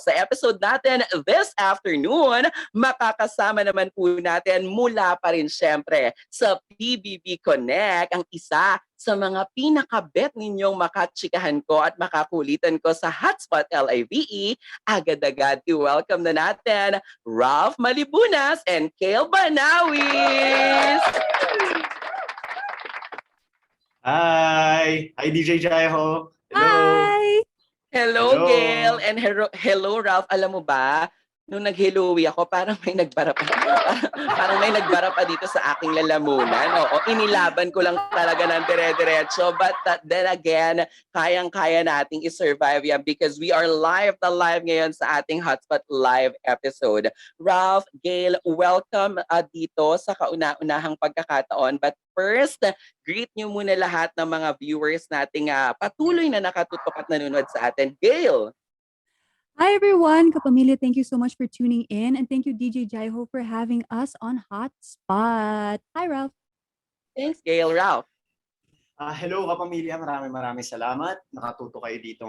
Sa episode natin this afternoon, makakasama naman po natin mula pa rin syempre sa PBB Connect, ang isa sa mga pinakabet ninyong makatsikahan ko at makakulitan ko sa Hotspot LIVE. Agad-agad i-welcome na natin Ralph Malibunas and Kale Banawis! Hi! Hi, DJ Jaiho! Hello! Hi! Hello, Hello. Gail, and hello, Ralph. Alam mo ba, nung nag-helloy ako, parang may nagbara pa. Parang may nagbara pa dito sa aking lalamunan. Oo, inilaban ko lang talaga ng dire-diretso. But then again, kayang-kaya nating i-survive yan because we are live na live ngayon sa ating Hotspot Live episode. Ralph, Gail, welcome dito sa kauna-unahang pagkakataon. But first, greet nyo muna lahat ng mga viewers nating patuloy na nakatutok at nanonood sa atin. Gail! Hi everyone, Kapamilya, thank you so much for tuning in and thank you DJ Jaiho for having us on Hotspot. Hi Ralph. Thanks, Gail. Ralph? Hello, kapamilya. Maraming salamat. Nakatuto kayo dito.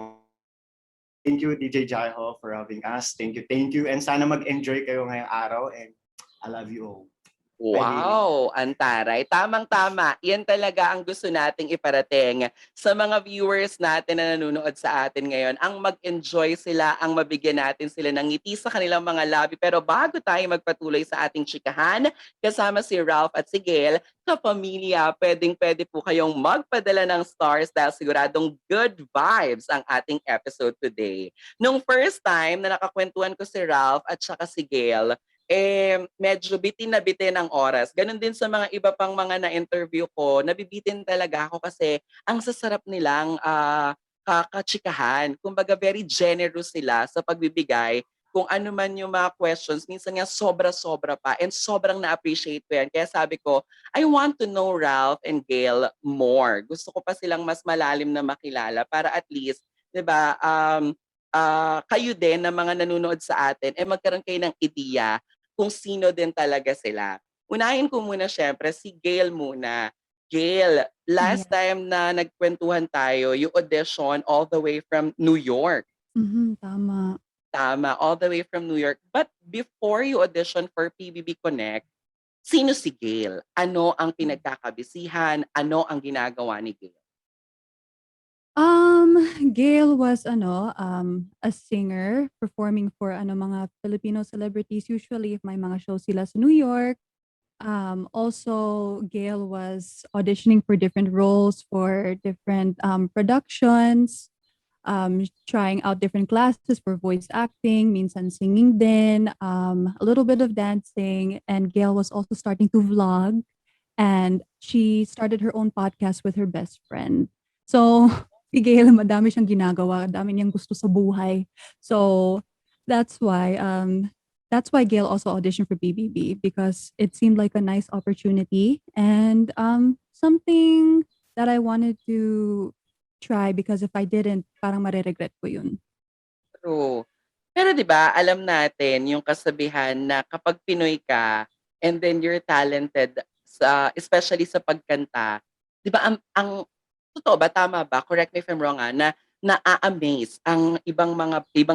Thank you, DJ Jaiho, for having us. Thank you. And sana mag-enjoy kayo ngayong araw. And I love you all. Wow, antaray. Tamang-tama. Yan talaga ang gusto nating iparating sa mga viewers natin na nanonood sa atin ngayon. Ang mag-enjoy sila, ang mabigyan natin sila ng ngiti sa kanilang mga labi. Pero bago tayo magpatuloy sa ating chikahan, kasama si Ralph at si Gail, kapamilya, pwedeng-pwede po kayong magpadala ng stars dahil siguradong good vibes ang ating episode today. Nung first time na nakakwentuhan ko si Ralph at saka si Gail, medyo bitin na bitin ang oras. Ganon din sa mga iba pang mga na-interview ko, nabibitin talaga ako kasi ang sasarap nilang kakatsikahan. Kumbaga very generous sila sa pagbibigay kung ano man yung mga questions. Minsan nga sobra-sobra pa and sobrang na-appreciate ko yan. Kaya sabi ko, I want to know Ralph and Gail more. Gusto ko pa silang mas malalim na makilala para at least, di ba, kayo din na mga nanonood sa atin, magkaroon kayo ng ideya kung sino din talaga sila. Unahin ko muna syempre si Gail muna. Gail, last time na nagkwentuhan tayo, you audition all the way from New York. Tama. Tama, all the way from New York. But before you audition for PBB Connect, sino si Gail? Ano ang pinagkakabisihan? Ano ang ginagawa ni Gail? Gail was a singer performing for mga Filipino celebrities usually if may mga shows sila sa New York. Also Gail was auditioning for different roles for different productions, trying out different classes for voice acting, minsan singing din, a little bit of dancing, and Gail was also starting to vlog and she started her own podcast with her best friend. So si Gail, madami siyang ginagawa, dami niyang gusto sa buhay. So that's why Gail also auditioned for BBB because it seemed like a nice opportunity and something that I wanted to try because if I didn't, parang mareregret ko yun. True. Pero 'di ba, alam natin yung kasabihan na kapag Pinoy ka and then you're talented sa especially sa pagkanta, 'di ba ang totoo ba, tama ba? Correct me if I'm wrong na naa-amaze ang ibang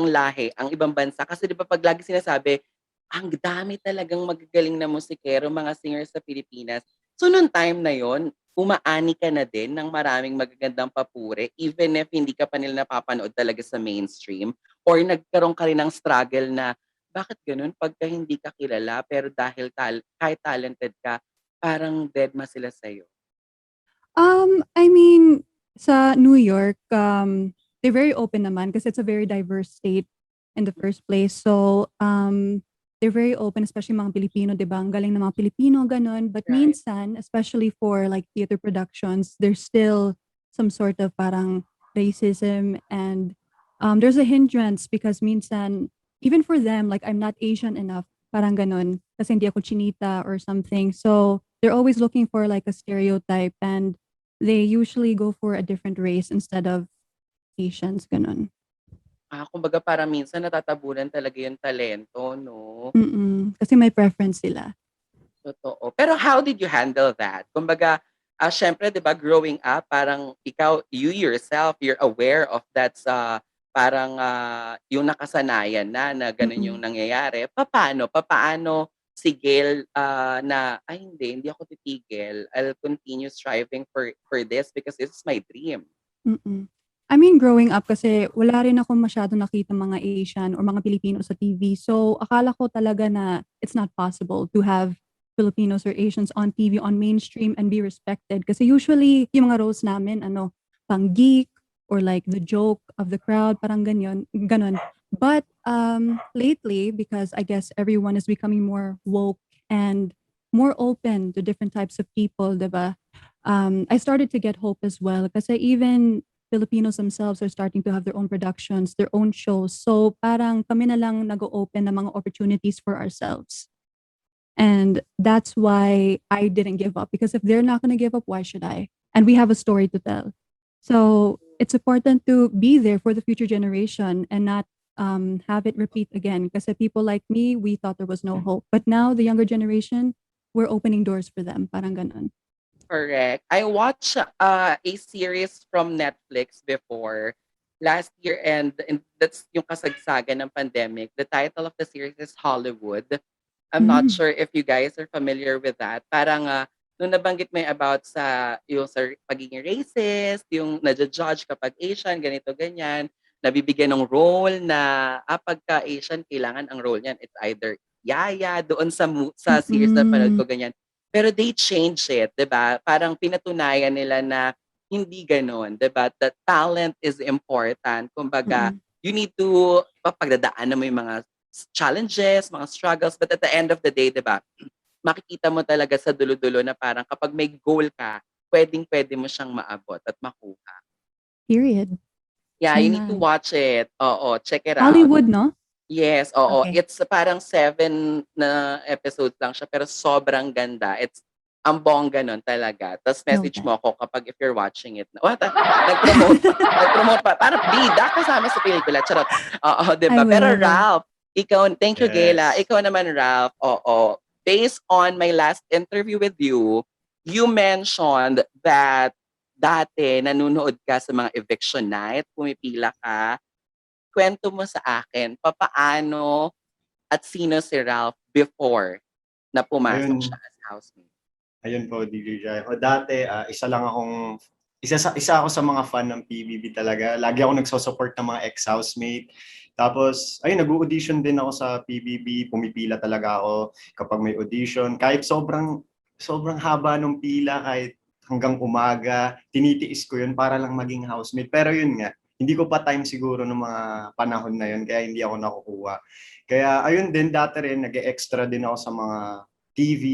lahi, ang ibang bansa kasi 'di ba pag lagi sinasabi, ang dami talagang magagaling na musikero, mga singers sa Pilipinas. So nung time na yon, umaani ka na din ng maraming magagandang papuri even if hindi ka pa nila napapanood talaga sa mainstream or nagkaroon ka rin ng struggle na bakit ganun pagka hindi ka kilala pero dahil kahit talented ka, parang dead ma sila sa'yo. I mean, sa New York, they're very open naman kasi it's a very diverse state in the first place. So, they're very open, especially mga Pilipino, di ba? Ang galing ng mga Pilipino, ganun. But Right. minsan, especially for like theater productions, there's still some sort of parang racism and there's a hindrance because minsan, even for them, like I'm not Asian enough, parang ganun, kasi hindi ako chinita or something. So, they're always looking for like a stereotype and they usually go for a different race instead of Asians, ganun. Kumbaga parang minsan natatabunan talaga yung talento, no? Kasi may preference sila. Totoo. Pero how did you handle that? Kumbaga, syempre, 'di ba, growing up, parang ikaw, you yourself, you're aware of that parang yung nakasanayan na ganun yung Mm. nangyayari. Papaano si Gail na, ay hindi ako titigil. I'll continue striving for this because this is my dream. Mm. I mean, growing up kasi wala rin akong masyadong nakitang mga Asian or mga Pilipino sa TV. So, akala ko talaga na it's not possible to have Filipinos or Asians on TV, on mainstream and be respected. Kasi usually, yung mga roles namin, pang geek or like the joke of the crowd, parang ganon. But lately, because I guess everyone is becoming more woke and more open to different types of people, diba? I started to get hope as well kasi even Filipinos themselves are starting to have their own productions, their own shows. So parang kami na lang nag-open ng mga opportunities for ourselves. And that's why I didn't give up because if they're not going to give up, why should I? And we have a story to tell. So it's important to be there for the future generation and not have it repeat again. Because people like me, we thought there was no hope. But now the younger generation, we're opening doors for them. Parang ganon. Correct. I watched a series from Netflix before last year and that's yung kasagsagan ng pandemic. The title of the series is Hollywood. I'm not Mm. sure if you guys are familiar with that. Parang nung nabanggit mo yung about yung sa pagiging racist, yung nadja-judge kapag Asian, ganito, ganyan, nabibigyan ng role na pagka Asian, kailangan ang role niyan. It's either yaya, doon sa series na panood Mm. ko, ganyan. Pero they change it, 'di ba? Parang pinatunayan nila na hindi gano'n, 'di ba? That talent is important. Kumbaga, Mm. you need to pagdadaanan mo yung mga challenges, mga struggles, but at the end of the day, 'di ba? Makikita mo talaga sa dulo-dulo na parang kapag may goal ka, pwedeng-pwede mo siyang maabot at makuha. Period. Yeah, you need to Amen. watch it. Oo, check it out. Hollywood, no? Yes, oo. Okay. It's parang 7 na episodes lang siya pero sobrang ganda. Ang bongga nun talaga. Tapos message Noted. mo ako kapag if you're watching it. What? Nag-promote pa. Parang bida kasama sa pelikula. Charot. Oo, di I ba? will, Pero I will. Ralph, thank you Gayla. Yes. Ikaw naman Ralph, oo. Based on my last interview with you, you mentioned that dati nanonood ka sa mga eviction night, pumipila ka. Kwento mo sa akin, papaano at sino si Ralph before na pumasok siya Ayun, as housemate? ayun po, DJ Jai. O dati, isa ako sa mga fan ng PBB talaga. Lagi ako nagso-support ng mga ex-housemate. Tapos, ayun, nag-audition din ako sa PBB. Pumipila talaga ako kapag may audition. Kahit sobrang haba ng pila, kahit hanggang umaga, tinitiis ko yun para lang maging housemate. Pero yun nga, hindi ko pa time siguro ng mga panahon na yun, kaya hindi ako nakukuha. Kaya ayun din, dati rin, nag-extra din ako sa mga TV,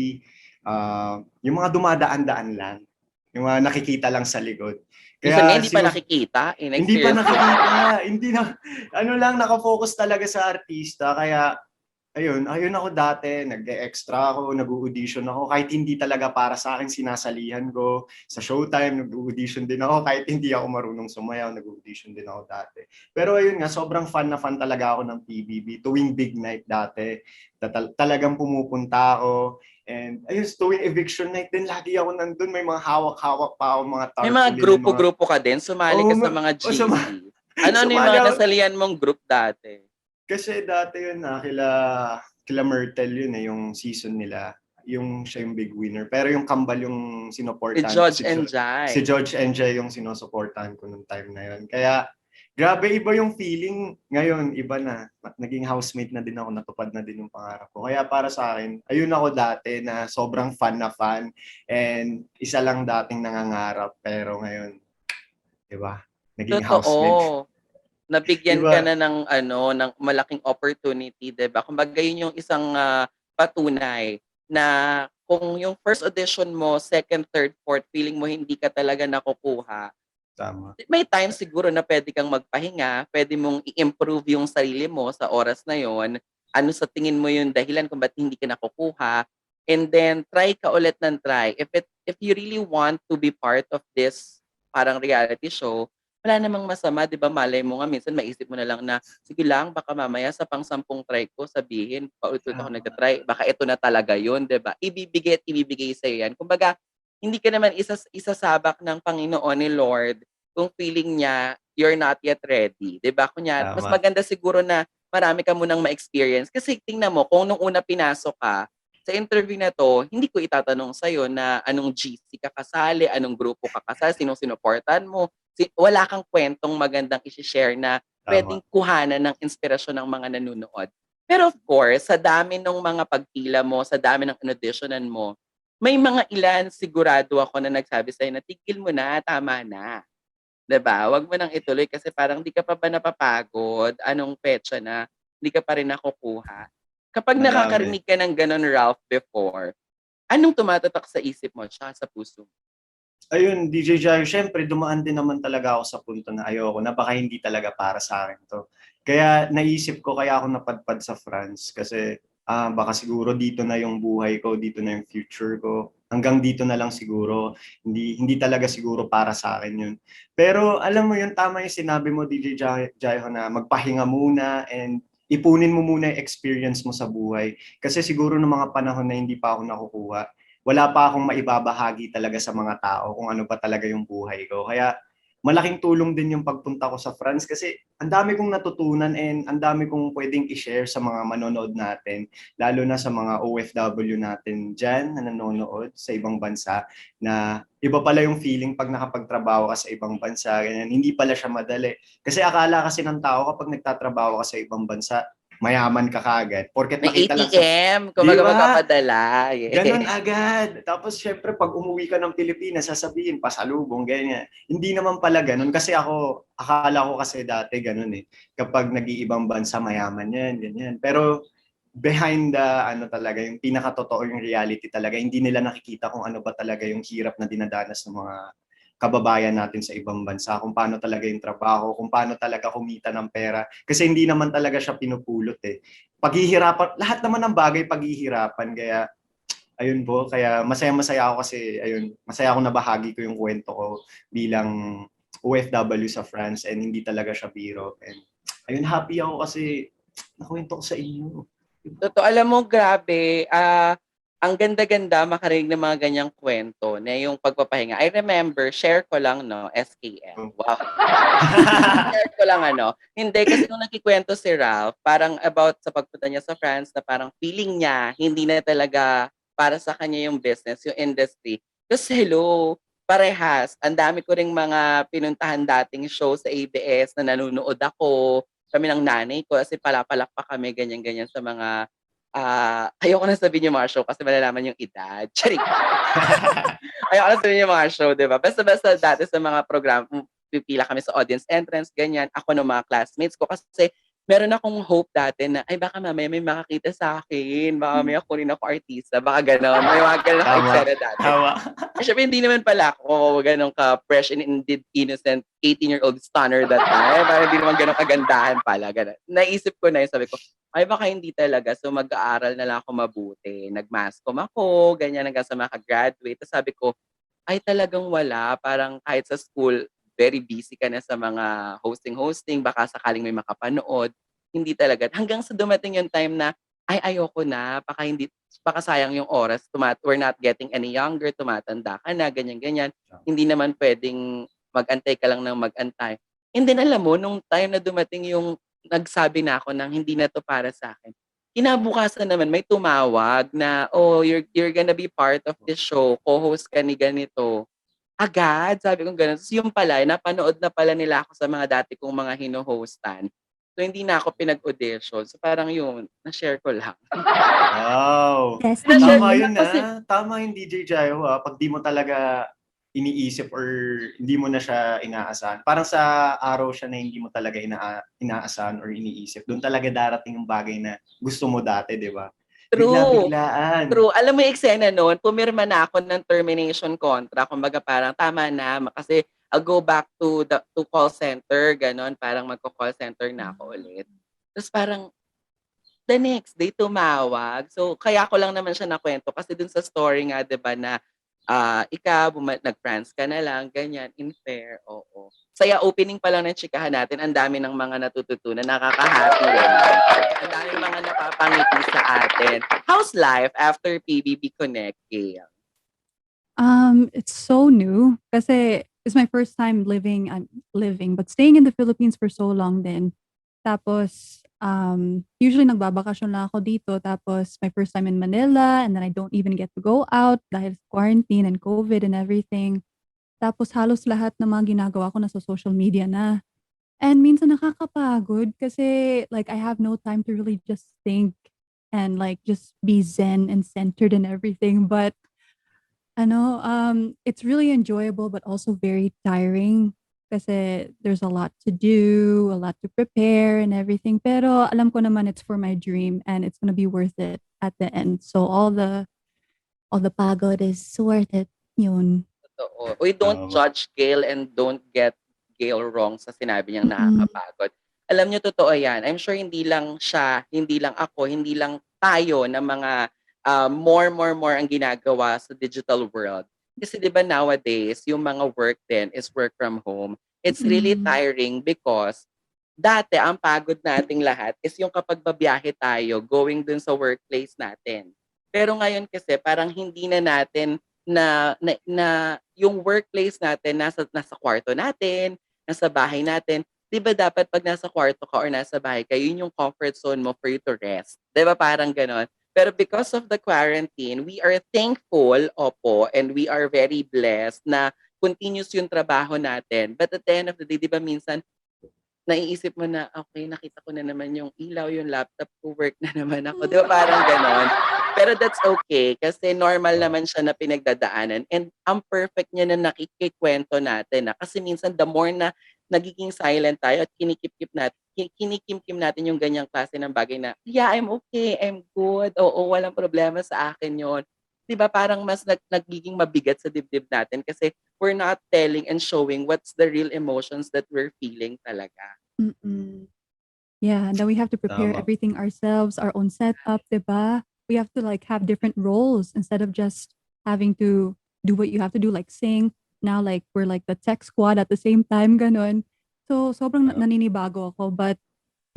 yung mga dumadaan-daan lang, yung mga nakikita lang sa likod. Minsan nga Kaya hindi pa siguro, nakikita, hindi pa in-experience ko. nakikita, hindi na, ano lang, nakafocus talaga sa artista. Kaya, ayun ako dati, nag-extra ako, nag-audition ako, kahit hindi talaga para sa akin, sinasalihan ko. Sa Showtime, nag-audition din ako, kahit hindi ako marunong sumayaw, nag-audition din ako dati. Pero ayun nga, sobrang fan na fan talaga ako ng PBB. Tuwing big night dati, talagang pumupunta ako. And ayun, tuwing eviction night din, lagi ako nandun, may mga hawak-hawak pa ako, mga May mga tarpaulin and mga, grupo-grupo ka din, sumali ka oh, sa mga GC. suma, Ano yung sumali mga ako. nasalihan mong group dati? Kasi dati yun kila Myrtle yun yung season nila. Siya yung big winner. Pero yung Kambal yung Si sinuportahan ko. George and Si Jai. George and Jay yung sinusuportahan ko nung time na yun. Kaya, grabe iba yung feeling. Ngayon, iba na. Naging housemate na din ako, natupad na din yung pangarap ko. Kaya para sa akin, ayun ako dati na sobrang fan na fan. And isa lang dating nangangarap. Pero ngayon, di ba? Naging housemate. Totoo. Nabigyan ka Diba? na ng malaking opportunity, 'di ba? Kumbaga yun yung isang patunay na kung yung first audition mo, second, third, fourth, feeling mo hindi ka talaga nakukuha, Tama. may time siguro na pwede kang magpahinga, pwede mong i-improve yung sarili mo sa oras na yon. Ano sa tingin mo yung dahilan kung ba't hindi ka nakukuha? And then try ka ulit ng try. If you really want to be part of this parang reality show, wala namang masama, 'di ba? Malay mo nga minsan maisip mo na lang na sige lang baka mamaya sa pang-sampung try ko sabihin paulit-ulit ako Tama. nagta-try, baka ito na talaga 'yon, 'di ba? Ibibigay at ibibigay sa 'yan. Kumbaga hindi ka naman isasabak ng Panginoon ni Lord kung feeling niya you're not yet ready. 'Di ba? Kunyari, mas Tama. maganda siguro na marami ka munang ma-experience. Kasi tingnan mo, kung nung una pinasok ka, sa interview na 'to, hindi ko itatanong sa'yo na anong GC ka kasali, anong grupo ka kasali, sinong sinuportahan mo. Wala kang kwentong magandang i-share na Tama. pwedeng kuhanan ng inspirasyon ng mga nanonood. Pero of course, sa dami ng mga pagpila mo, sa dami ng auditionan mo, may mga ilan sigurado ako na nagsabi sa'yo na tigil mo na, tama na. 'Di ba? Wag mo nang ituloy kasi parang di ka pa ba napapagod? Anong petsa na, hindi ka pa rin nakukuha. Kapag Madami. nakakarinig ka ng gano'n, Ralph, before, anong tumatatak sa isip mo tsaka sa puso mo? Ayun, DJ Jayo, syempre dumaan din naman talaga ako sa punto na ayoko na baka hindi talaga para sa akin 'to. Kaya naisip ko kaya ako napadpad sa France kasi, baka siguro dito na yung buhay ko, dito na yung future ko. Hanggang dito na lang siguro, hindi talaga siguro para sa akin yun. Pero alam mo yun, tama yung sinabi mo DJ Jaiho na magpahinga muna and ipunin mo muna yung experience mo sa buhay. Kasi siguro nung mga panahon na hindi pa ako nakukuha, wala pa akong maibabahagi talaga sa mga tao kung ano pa talaga yung buhay ko. Kaya malaking tulong din yung pagpunta ko sa France kasi ang dami kong natutunan and ang dami kong pwedeng i-share sa mga manonood natin, lalo na sa mga OFW natin dyan na nanonood sa ibang bansa, na iba pala yung feeling pag nakapagtrabaho ka sa ibang bansa, ganyan. Hindi pala siya madali. Kasi akala kasi ng tao kapag nagtatrabaho ka sa ibang bansa, mayaman ka kagad. Porket May nakita lang sa... ATM, Di kumbaga ba? magpapadala, Ganon yes. agad. Tapos syempre pag umuwi ka ng Pilipinas, sasabihin pasalubong, ganyan. Hindi naman pala ganon kasi akala ko kasi dati ganon eh. Kapag nag-iibang bansa, mayaman yan, ganyan. Pero behind the ano talaga, yung pinakatotoo yung reality talaga, hindi nila nakikita kung ano ba talaga yung hirap na dinadanas ng mga kababayan natin sa ibang bansa, kung paano talaga yung trabaho, kung paano talaga kumita ng pera. Kasi hindi naman talaga siya pinupulot eh. Paghihirapan, lahat naman ng bagay paghihirapan. Kaya ayun po, kaya masaya-masaya ako kasi ayun, masaya ako na bahagi ko yung kwento ko bilang OFW sa France and hindi talaga siya biro. And ayun, happy ako kasi nakwento ko sa inyo. Totoo, alam mo, grabe, ang ganda-ganda makarinig ng mga ganyang kwento na yung pagpapahinga. I remember, share ko lang, no, SKM. Wow. Share ko lang, hindi kasi nung nagkikwento si Ralph, parang about sa pagpunta niya sa France na parang feeling niya, hindi na talaga para sa kanya yung business, yung industry. Kasi hello, parehas. Ang dami ko ring mga pinuntahan dating show sa ABS na nanonood ako, kami ng nanay ko kasi palapalak pa kami ganyan-ganyan sa mga ayoko na sabihin yung mga show kasi malalaman yung edad. Charing. Ayoko na sabihin yung mga show, 'di ba? Basta-basta dati sa mga program, pipila kami sa audience entrance, ganyan. Ako ng mga classmates ko kasi meron akong hope dati na, ay baka mamaya may makakita sa akin, baka mamaya kunin ako artista, baka gano'n. May mga gano'n ako Tama, eksena dati. tama. Siyempre hindi naman pala ako gano'n ka-fresh and indeed innocent 18-year-old stunner that time. Parang hindi naman gano'n kagandahan pala, gano'n. Naisip ko na yun, sabi ko, ay baka hindi talaga. So mag-aaral na lang ako mabuti. Nag-mass comm ako, ganyan hanggang sa makagraduate. Tapos sabi ko, ay talagang wala. Parang kahit sa school, very busy ka na sa mga hosting-hosting, baka sakaling may makapanood. Hindi talaga. Hanggang sa dumating yung time na, ay ayoko na, baka sayang yung oras, we're not getting any younger, tumatanda ka na, ganyan-ganyan. Hindi naman pwedeng mag-antay ka lang ng mag-antay. And then alam mo, nung time na dumating yung nagsabi na ako ng hindi na to para sa akin, kinabukasan naman may tumawag na, oh, you're gonna be part of this show, co-host ka ni ganito. Agad, sabi kong gano'n. Ta's yun pala, napanood na pala nila ako sa mga dati kong mga hino-hostan. So, hindi na ako pinag-audition. So, parang yun, na-share ko lang. Wow. Na-share Tama ko Destiny. lang yun kasi Tama yung DJ Jayo pag di mo talaga iniisip or hindi mo na siya inaasahan. Parang sa araw siya na hindi mo talaga inaasahan or iniisip. Doon talaga darating yung bagay na gusto mo dati, di ba? true. Bigla-biglaan. True. Alam mo yung eksena no'n, pumirma na ako ng termination contract. Kumbaga parang tama na kasi I'll go back to call center, gano'n. Parang magko-call center na ako ulit. Tapos parang the next day tumawag. So kaya ko lang naman siya nakwento kasi dun sa story nga 'di ba na, ikaw nag-France ka na lang ganyan, in fair, oo. Saya opening pa lang ng chikahan natin ang dami ng mga natututunan, nakaka-happy yan. Ang daming mga napapangiti sa atin. How's life after PBB Connect, Gail? It's so new kasi it's my first time living, but staying in the Philippines for so long din. Tapos, usually nagbabakasyon lang ako dito. Tapos, my first time in Manila, and then I don't even get to go out dahil sa quarantine and COVID and everything. Tapos, halos lahat ng mga ginagawa ko nasa social media na. And minsan nakakapagod kasi like I have no time to really just think and like just be zen and centered and everything. But it's really enjoyable but also very tiring kasi there's a lot to do, a lot to prepare and everything. Pero alam ko naman it's for my dream and it's gonna be worth it at the end. So all the pagod is worth it. Yun. Totoo. We don't Tama. judge Gail and don't get Gail wrong sa sinabi niyang Mm-mm. nakakapagod. Alam niyo, totoo yan. I'm sure hindi lang siya, hindi lang ako, hindi lang tayo na mga more ang ginagawa sa digital world. Kasi di ba nowadays, yung mga work din is work from home. It's really Mm. tiring because dati ang pagod nating lahat is yung kapag babiyahe tayo going dun sa workplace natin. Pero ngayon kasi parang hindi na natin na yung workplace natin nasa kwarto natin, nasa bahay natin. 'Di ba dapat pag nasa kwarto ka or nasa bahay ka, yun yung comfort zone mo for you to rest. 'Di ba parang gano'n? Pero because of the quarantine, we are thankful, opo, and we are very blessed na continuous yung trabaho natin. But at the end of the day, 'di ba minsan naiisip mo na, okay, nakita ko na naman yung ilaw, yung laptop ko, work na naman ako. 'Di ba parang gano'n? Pero that's okay kasi normal naman siya na pinagdadaanan and ang perfect niya na nakikuwento natin, kasi minsan the more na nagiging silent tayo at kinikimkim natin yung ganyang klase ng bagay na, "Yeah, I'm okay, I'm good. Oo, walang problema sa akin yon." 'Di ba parang mas nagiging mabigat sa dibdib natin kasi we're not telling and showing what's the real emotions that we're feeling talaga. Mm. Yeah, and then we have to prepare Tama. everything ourselves, our own setup, 'di ba? We have to like have different roles instead of just having to do what you have to do, like sing. Now like we're like the tech squad at the same time, ganun. So sobrang naninibago ako, but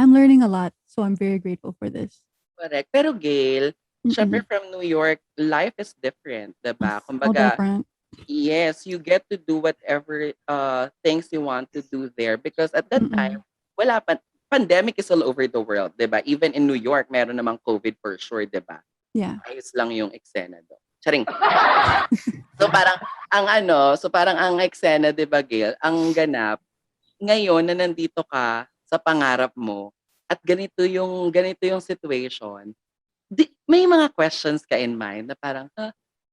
I'm learning a lot. So I'm very grateful for this. Correct. Pero Gail, siyempre Mm-mm. from New York, life is different, 'di ba? It's all Kumbaga, different. yes, you get to do whatever things you want to do there because at that time, Mm-mm. wala pa pandemic is all over the world, 'di ba? Even in New York, meron namang COVID for sure, 'di ba? Yeah. Ayos lang yung eksena do'n. Charing. So parang ang eksena, 'di ba, Gail, ang ganap ngayon na nandito ka sa pangarap mo at ganito yung situation, may mga questions ka in mind na parang,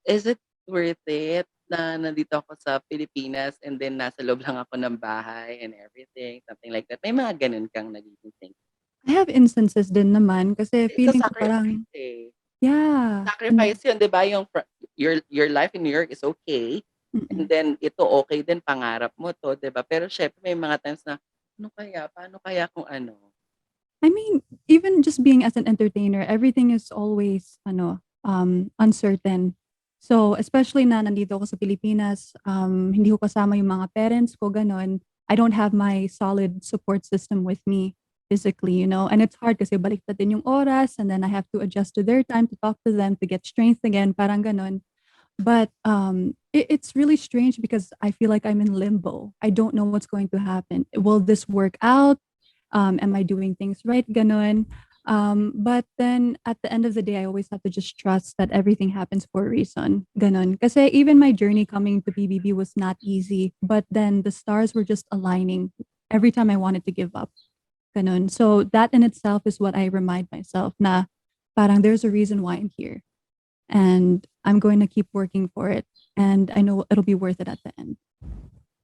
is it worth it na nandito ako sa Pilipinas and then nasa loob lang ako ng bahay and everything, something like that. May mga gano'n kang nagiging think. I have instances din naman kasi It's a feeling ko sacrifice, parang eh. yeah. Sacrifice 'yun, 'di ba, yung your life in New York is okay, and Mm-mm. then ito okay din, pangarap mo 'to, 'di ba? Pero siyempre may mga times na, ano kaya, paano kaya kung ano? I mean, even just being as an entertainer, everything is always uncertain. So, especially na nandito ako sa Pilipinas, hindi ko kasama yung mga parents ko, ganon. I don't have my solid support system with me physically. And it's hard kasi baliktad din yung oras and then I have to adjust to their time to talk to them to get strength again, parang ganon. But it's really strange because I feel like I'm in limbo. I don't know what's going to happen. Will this work out? Am I doing things right? Ganon. But then at the end of the day, I always have to just trust that everything happens for a reason. Ganon. Kasi even my journey coming to PBB was not easy, but then the stars were just aligning every time I wanted to give up. Ganon. So that in itself is what I remind myself na parang there's a reason why I'm here. And I'm going to keep working for it. And I know it'll be worth it at the end.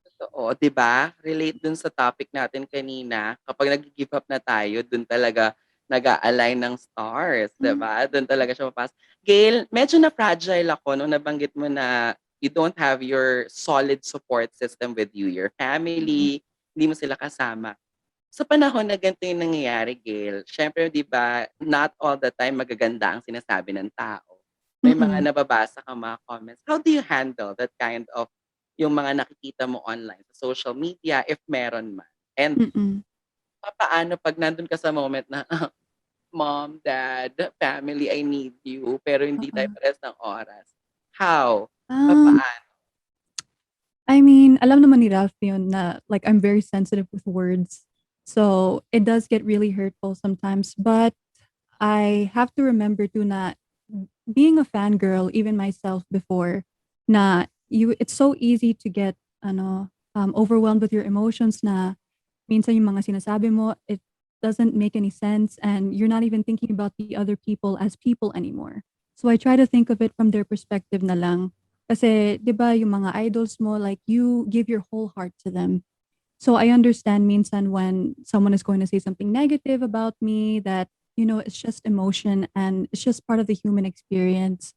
Totoo, 'di ba? Relate dun sa topic natin kanina, kapag nagi-give up na tayo, dun talaga nag-a-align ng stars, 'di ba? Dun talaga siya papasok. Gail, medyo na-fragile ako nung nabanggit mo na you don't have your solid support system with you, your Mm. family, hindi mo sila kasama. Sa panahon na ganito yung nangyayari, Gail, syempre 'di ba, not all the time magaganda ang sinasabi ng tao. May mga Mm-mm. nababasa kang mga comments. How do you handle that kind of yung mga nakikita mo online sa social media if meron man? And Mm-mm. papaano 'pag nandun ka sa moment na, "Mom, Dad, family, I need you," pero hindi tayo Oo. parehas ng oras. How? Um, Papaano? I mean, alam naman ni Ralph yun na like I'm very sensitive with words. So it does get really hurtful sometimes. But I have to remember too na being a fangirl, even myself before, na it's so easy to get overwhelmed with your emotions na minsan yung mga sinasabi mo, it doesn't make any sense and you're not even thinking about the other people as people anymore. So I try to think of it from their perspective na lang. Kasi, di ba, yung mga idols mo, like, you give your whole heart to them. So I understand minsan when someone is going to say something negative about me that, it's just emotion and it's just part of the human experience.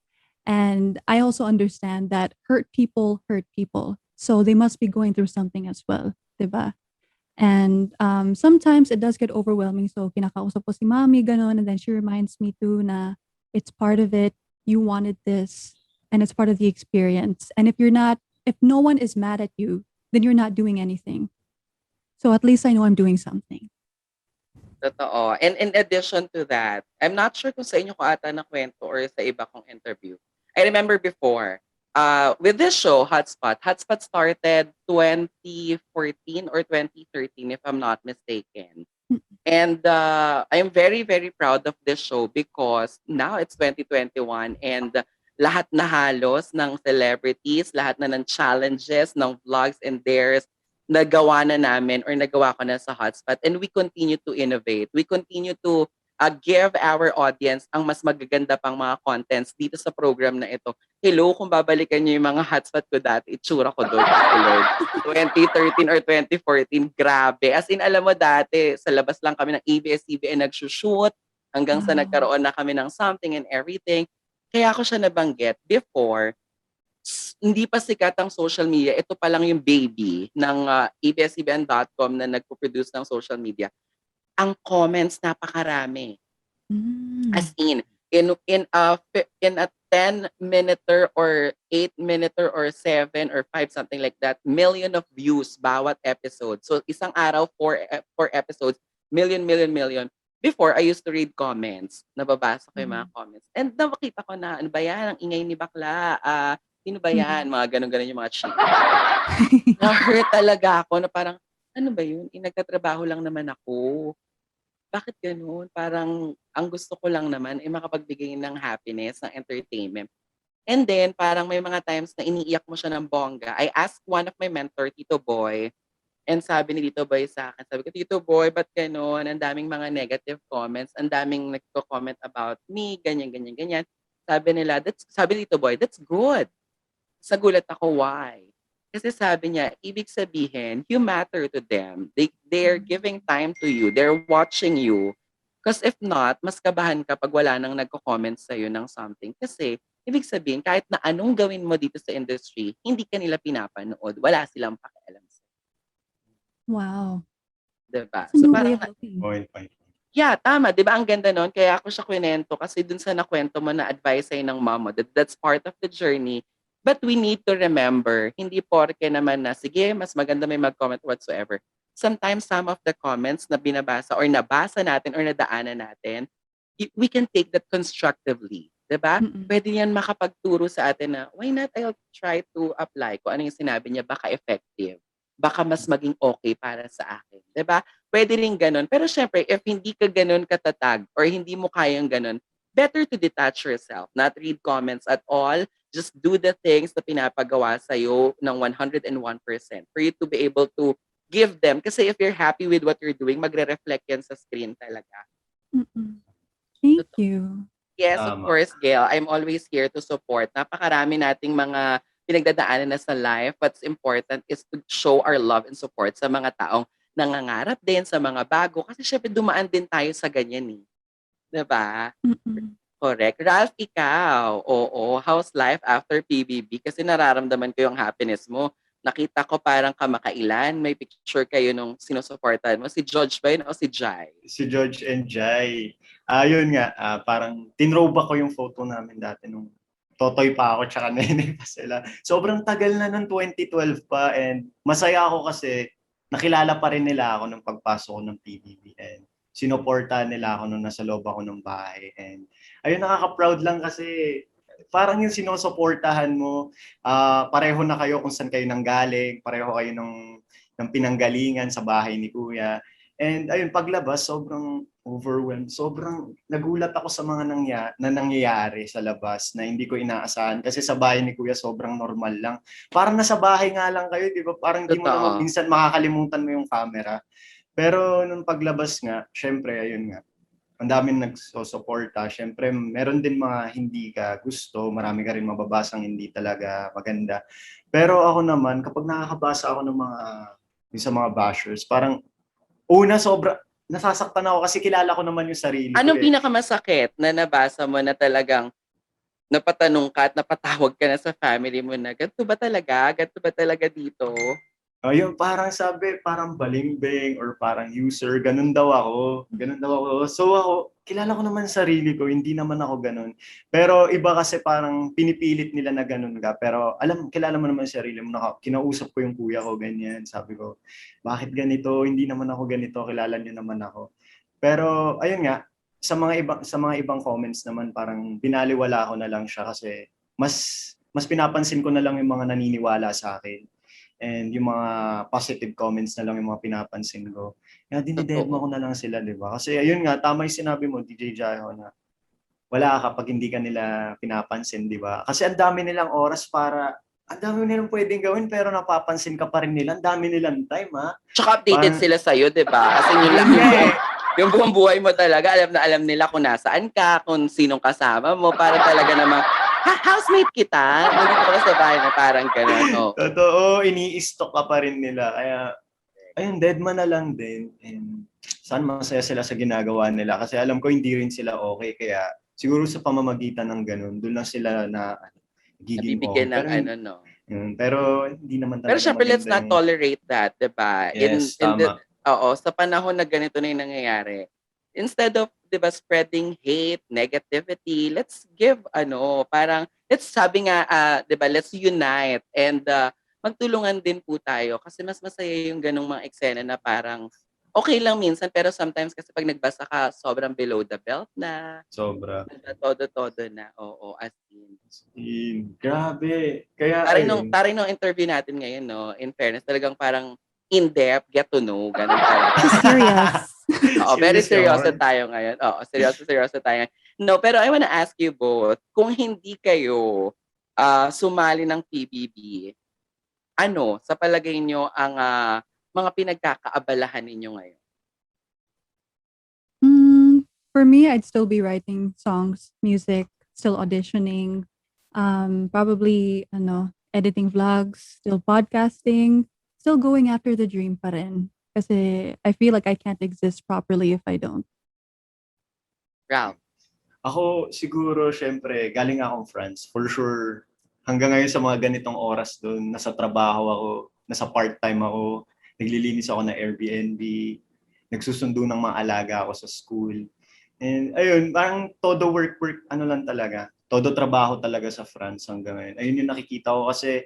And I also understand that hurt people hurt people. So they must be going through something as well, diba? And sometimes it does get overwhelming. So kinakausap ko si mommy, ganon, and then she reminds me too na it's part of it. You wanted this, and it's part of the experience. And if no one is mad at you, then you're not doing anything. So at least I know I'm doing something. Totoo. And in addition to that, I'm not sure kung sa inyo ko ata nakwento or sa iba kong interview. I remember before, with this show, Hotspot started 2014 or 2013 if I'm not mistaken. And I'm very, very proud of this show because now it's 2021 and lahat na halos ng celebrities, lahat na ng challenges, ng vlogs and dares, nagawa na namin or nagawa ko na sa Hotspot. And we continue to innovate. We continue to give our audience ang mas magaganda pang mga contents dito sa program na ito. Hello, kung babalikan niyo yung mga hotspot ko dati, itsura ko doon. Lord. 2013 or 2014, grabe. As in, alam mo dati, sa labas lang kami ng ABS-CBN nagsushoot hanggang sa Wow. nagkaroon na kami ng something and everything. Kaya ako siya nabanggit before, hindi pa sikat ang social media. Ito pa lang yung baby ng abscbn.com na nagpo-produce ng social media. Ang comments napakarami. As in a 10-minute or 8-minute or 7 or 5 something like that, million of views bawat episode. So isang araw 4 episodes, million. Before I used to read comments. Nababasa ko yung mga comments. And nakita ko na ano ba yan, ang ingay ni bakla. Sino ba yan? Mga ganun yung mga cheat. Na-hurt talaga ako na parang ano ba yun? Nagtatrabaho lang naman ako. Bakit gano'n? Parang ang gusto ko lang naman ay makapagbigay ng happiness, ng entertainment. And then parang may mga times na iniiyak mo siya ng bongga. I asked one of my mentor, Tito Boy, and sabi ni Tito Boy sa akin, sabi ko, Tito Boy, ba't gano'n? Ang daming mga negative comments, ang daming nagko-comment about me, ganyan. Sabi ni Tito Boy, that's good. Sagulat ako, why? Kasi sabi niya, ibig sabihin, you matter to them. They're giving time to you. They're watching you. Because if not, mas kabahan ka pag wala nang nagko-comment sa'yo ng something. Kasi, ibig sabihin, kahit na anong gawin mo dito sa industry, hindi ka nila pinapanood. Wala silang pakialam sa'yo. Wow. Diba? That's a So new way parang, of looking. Point. yeah, tama. Di ba ang ganda nun? Kaya ako siya kwento kasi dun sa nakwento mo na advice sa'yo ng mom mo, that's part of the journey. But we need to remember, hindi porke naman na, sige, mas maganda may mag-comment whatsoever. Sometimes some of the comments na binabasa or nabasa natin or nadaanan natin, we can take that constructively. Diba? Pwede yan makapagturo sa atin na, why not I'll try to apply kung ano yung sinabi niya, baka effective. Baka mas maging okay para sa akin. Diba? Pwede rin ganun. Pero syempre, if hindi ka ganun katatag or hindi mo kayang ganun, better to detach yourself, not read comments at all. Just do the things na pinapagawa sa'yo ng 101% for you to be able to give them. Kasi if you're happy with what you're doing, magre-reflect yan sa screen talaga. Thank you. Yes, of course, Gail. I'm always here to support. Napakarami nating mga pinagdadaanan na sa life. What's important is to show our love and support sa mga taong nangangarap din, sa mga bago. Kasi syempre dumaan din tayo sa ganyan eh. Diba? Correct. Ralph, ikaw. Oo. How's life after PBB? Kasi nararamdaman ko yung happiness mo. Nakita ko parang kamakailan. May picture kayo nung sinusuportahan mo. Si George ba yun o si Jai? Si George and Jai. Yun nga, parang tinroba ko yung photo namin dati nung totoy pa ako tsaka nene pa sila. Sobrang tagal na nung 2012 pa and masaya ako kasi nakilala pa rin nila ako nung pagpasok ko ng PBB and sinuportahan nila ako nung nasa loob ako ng bahay. And ayun, nakaka-proud lang kasi parang yung sinusuportahan mo, pareho na kayo kung saan kayo nanggaling, pareho kayo ng pinanggalingan sa bahay ni Kuya. And ayun, paglabas, sobrang overwhelmed. Sobrang nagulat ako sa mga nangyayari sa labas na hindi ko inaasahan. Kasi sa bahay ni Kuya, sobrang normal lang. Parang nasa bahay nga lang kayo, di ba? Parang di mo naman Totoo. minsan makakalimutan mo yung camera. Pero nung paglabas nga, syempre, ayun nga, ang daming nagsosuporta. Syempre, meron din mga hindi ka gusto, marami ka rin mababasang hindi talaga maganda. Pero ako naman, kapag nakakabasa ako ng yung sa mga bashers, parang una nasasaktan ako kasi kilala ko naman yung sarili ko Anong eh. pinakamasakit na nabasa mo na talagang napatanong ka at napatawag ka na sa family mo na, ganito ba talaga? Ganito ba talaga dito? Ayun, parang sabi, parang balimbing or parang user, ganun daw ako. Ganun daw ako. So ako, kilala ko naman sarili ko, hindi naman ako ganun. Pero iba kasi parang pinipilit nila na ganun ka. Pero kilala mo naman sarili mo, kinausap ko yung kuya ko, ganyan. Sabi ko, bakit ganito? Hindi naman ako ganito, kilala niyo naman ako. Pero ayun nga, sa mga ibang comments naman parang binaliwala ko na lang siya kasi mas pinapansin ko na lang yung mga naniniwala sa akin. And yung mga positive comments na lang yung mga pinapansin ko. Kaya dinidedma ko Totoo. na lang sila, di ba? Kasi ayun nga, tama yung sinabi mo, DJ Jaiho, na wala ka pag hindi ka nila pinapansin, di ba? Kasi ang dami nilang pwedeng gawin pero napapansin ka pa rin nila. Ang dami nilang time, ha? Tsaka updated Parang, sila sa'yo, di ba? Kasi yung, yun yung nga buong, eh. yung buong buhay mo talaga, alam na alam nila kung nasaan ka, kung sinong kasama mo, para talaga namang, housemate kita. Nandito ka sa bahay na parang gano'n. Oo. Totoo, ini-stalk ka pa rin nila. Kaya, ayun, deadman na lang din. And saan masaya sila sa ginagawa nila. Kasi alam ko hindi rin sila okay. Kaya siguro sa pamamagitan ng ganun, doon lang sila na giging okay. Nabibigyan ng ano, no? Pero hindi naman Pero talaga syempre, let's maganda not yung tolerate that, 'di ba? yes, In the tama. Oo, sa panahon na ganito na yung nangyayari, instead of, 'di ba, spreading hate, negativity, let's give parang let's sabi nga, 'di ba, let's unite and magtulungan din po tayo kasi mas masaya yung ganung mga eksena na parang okay lang minsan pero sometimes kasi pag nagbasa ka sobrang below the belt na, Sobra. todo-todo na, oo, as in. Grabe. Kaya Taray nung ayun. taray nung interview natin ngayon 'no, in fairness talagang parang in-depth, get to know, gano'n talaga. So serious. Oo, very Serious ka seryoso man. tayo ngayon. Oo, seryoso tayo. No, pero I wanna ask you both, kung hindi kayo, sumali ng PBB, ano sa palagay niyo ang, mga pinagkakaabalahan ninyo ngayon? For me, I'd still be writing songs, music, still auditioning, probably editing vlogs, still podcasting, still going after the dream pa rin. Kasi I feel like I can't exist properly if I don't. Ralph? Ako siguro, syempre, galing akong France. For sure, hanggang ngayon sa mga ganitong oras doon, nasa trabaho ako, nasa part-time ako, naglilinis ako ng Airbnb, nagsusundo ng mga alaga ako sa school. And ayun, parang todo work, ano lang talaga, todo trabaho talaga sa France hanggang ngayon. Ayun yung nakikita ko kasi,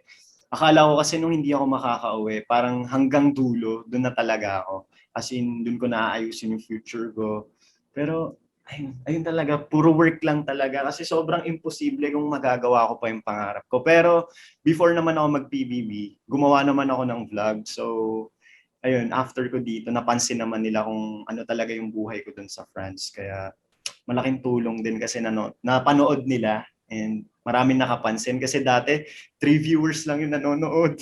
akala ko kasi nung hindi ako makakauwi, parang hanggang dulo, doon na talaga ako. As in, doon ko naaayusin yung future ko. Pero ayun talaga, puro work lang talaga kasi sobrang imposible kung magagawa ko pa yung pangarap ko. Pero before naman ako mag-PBB, gumawa naman ako ng vlog. So, ayun, after ko dito, napansin naman nila kung ano talaga yung buhay ko dun sa France. Kaya malaking tulong din kasi napanood nila and maraming nakapansin. Kasi dati, 3 viewers lang yung nanonood.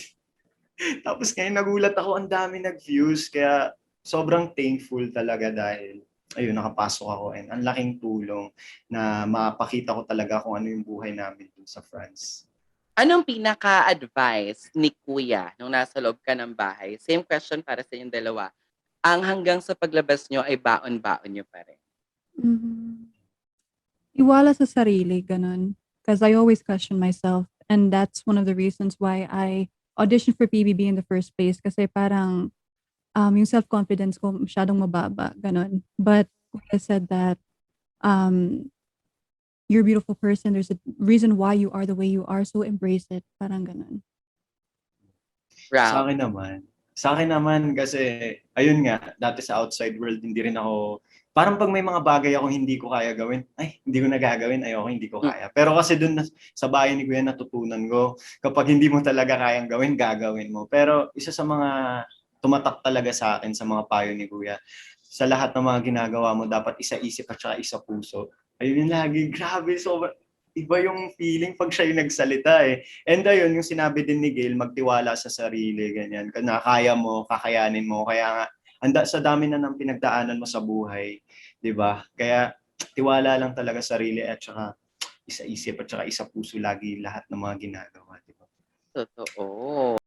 Tapos ngayon nagulat ako, ang dami nag-views. Kaya sobrang thankful talaga dahil ayun, nakapasok ako and ang laking tulong na mapakita ko talaga kung ano yung buhay namin dun sa France. Anong pinaka-advice ni kuya nung nasa loob ka ng bahay? Same question para sa inyong dalawa. Ang hanggang sa paglabas niyo ay baon-baon niyo pa rin? Mhm. Iwala sa sarili, ganun. Because I always question myself. And that's one of the reasons why I auditioned for PBB in the first place. Kasi parang yung self-confidence ko masyadong mababa, ganun. But I said that um, you're a beautiful person. There's a reason why you are the way you are. So embrace it. Parang ganun. Sa Ralph? akin naman, Sa akin naman kasi, ayun nga, dati sa outside world, hindi rin ako, parang pag may mga bagay ako hindi ko kaya gawin, ay, hindi ko na gagawin, ayoko, hindi ko Mm. kaya. Pero kasi dun sa bahay ni Kuya natutunan ko, kapag hindi mo talaga kayang gawin, gagawin mo. Pero isa sa mga tumatak talaga sa akin sa mga payo ni Kuya, sa lahat ng mga ginagawa mo, dapat isa isip at saka isa puso. Ayun yung lagi, grabe, iba yung feeling pag siya yung nagsalita eh. And ayun, yung sinabi din ni Gail, magtiwala sa sarili, ganyan. Na kaya mo, kakayanin mo. Kaya nga, sa dami na ng pinagdaanan mo sa buhay, di ba? Kaya tiwala lang talaga sa sarili at saka isa isip at saka isa puso lagi lahat ng mga ginagawa, di ba? Totoo.